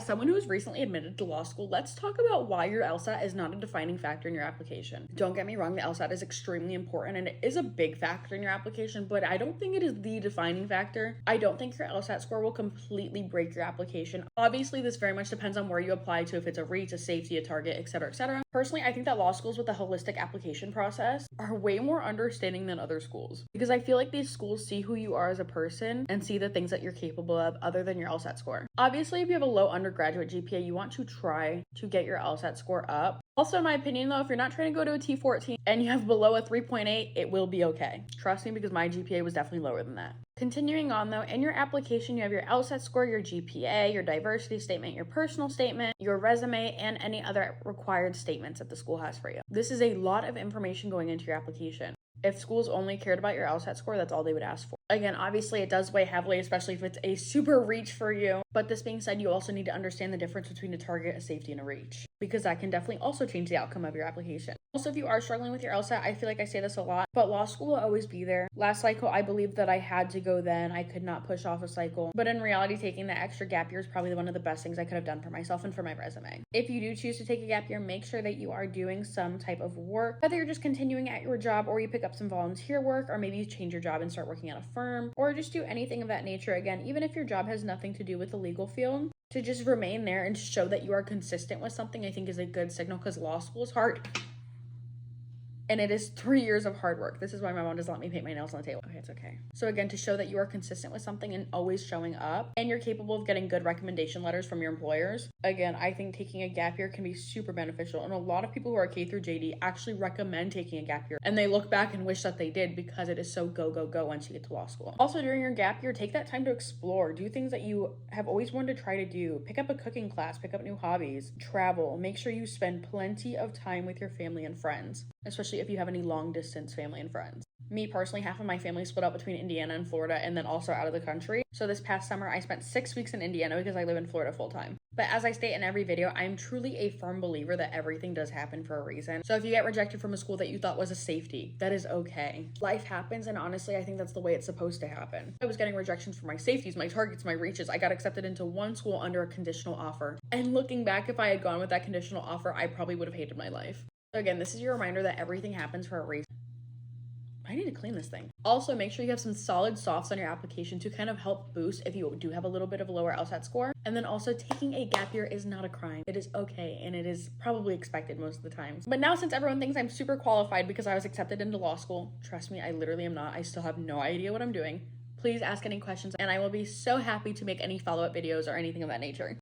someone who was recently admitted to law school, let's talk about why your LSAT is not a defining factor in your application. Don't get me wrong, the LSAT is extremely important and it is a big factor in your application, but I don't think it is the defining factor. I don't think your LSAT score will completely break your application. Obviously, this very much depends on where you apply to, if it's a reach, a safety, a target, etc., etc. Personally, I think that law schools with a holistic application process are way more understanding than other schools, because I feel like these schools see who you are as a person and see the things that you're capable of other than your LSAT score. Obviously, if you have a low undergraduate GPA, you want to try to get your LSAT score up. Also, in my opinion though, if you're not trying to go to a T14 and you have below a 3.8, it will be okay. Trust me, because my GPA was definitely lower than that. Continuing on though, in your application, you have your LSAT score, your GPA, your diversity statement, your personal statement, your resume, and any other required statements that the school has for you. This is a lot of information going into your application. If schools only cared about your LSAT score, that's all they would ask for. Again, obviously it does weigh heavily, especially if it's a super reach for you. But this being said, you also need to understand the difference between a target, a safety, and a reach, because that can definitely also change the outcome of your application. Also, if you are struggling with your LSAT, I feel like I say this a lot, but law school will always be there. Last cycle, I believe that I had to go then. I could not push off a cycle. But in reality, taking the extra gap year is probably one of the best things I could have done for myself and for my resume. If you do choose to take a gap year, make sure that you are doing some type of work, whether you're just continuing at your job or you pick up some volunteer work, or maybe you change your job and start working at a firm, or just do anything of that nature. Again, even if your job has nothing to do with the legal field, to just remain there and show that you are consistent with something, I think is a good signal, because law school is hard. And it is 3 years of hard work. This is why my mom doesn't let me paint my nails on the table. Okay, it's okay. So again, to show that you are consistent with something and always showing up, and you're capable of getting good recommendation letters from your employers. Again, I think taking a gap year can be super beneficial. And a lot of people who are K through JD actually recommend taking a gap year. And they look back and wish that they did, because it is so go, go, go once you get to law school. Also, during your gap year, take that time to explore. Do things that you have always wanted to try to do. Pick up a cooking class, pick up new hobbies, travel. Make sure you spend plenty of time with your family and friends, especially if you have any long distance family and friends. Me personally, half of my family split up between Indiana and Florida, and then also out of the country. So this past summer, I spent 6 weeks in Indiana because I live in Florida full time. But as I state in every video, I'm truly a firm believer that everything does happen for a reason. So if you get rejected from a school that you thought was a safety, that is okay. Life happens, and honestly, I think that's the way it's supposed to happen. I was getting rejections for my safeties, my targets, my reaches. I got accepted into one school under a conditional offer. And looking back, if I had gone with that conditional offer, I probably would have hated my life. So again, this is your reminder that everything happens for a reason. I need to clean this thing. Also, make sure you have some solid softs on your application to kind of help boost if you do have a little bit of a lower LSAT score. And then also, taking a gap year is not a crime. It is okay, and it is probably expected most of the times. But now, since everyone thinks I'm super qualified because I was accepted into law school, trust me, I literally am not. I still have no idea what I'm doing. Please ask any questions, and I will be so happy to make any follow-up videos or anything of that nature.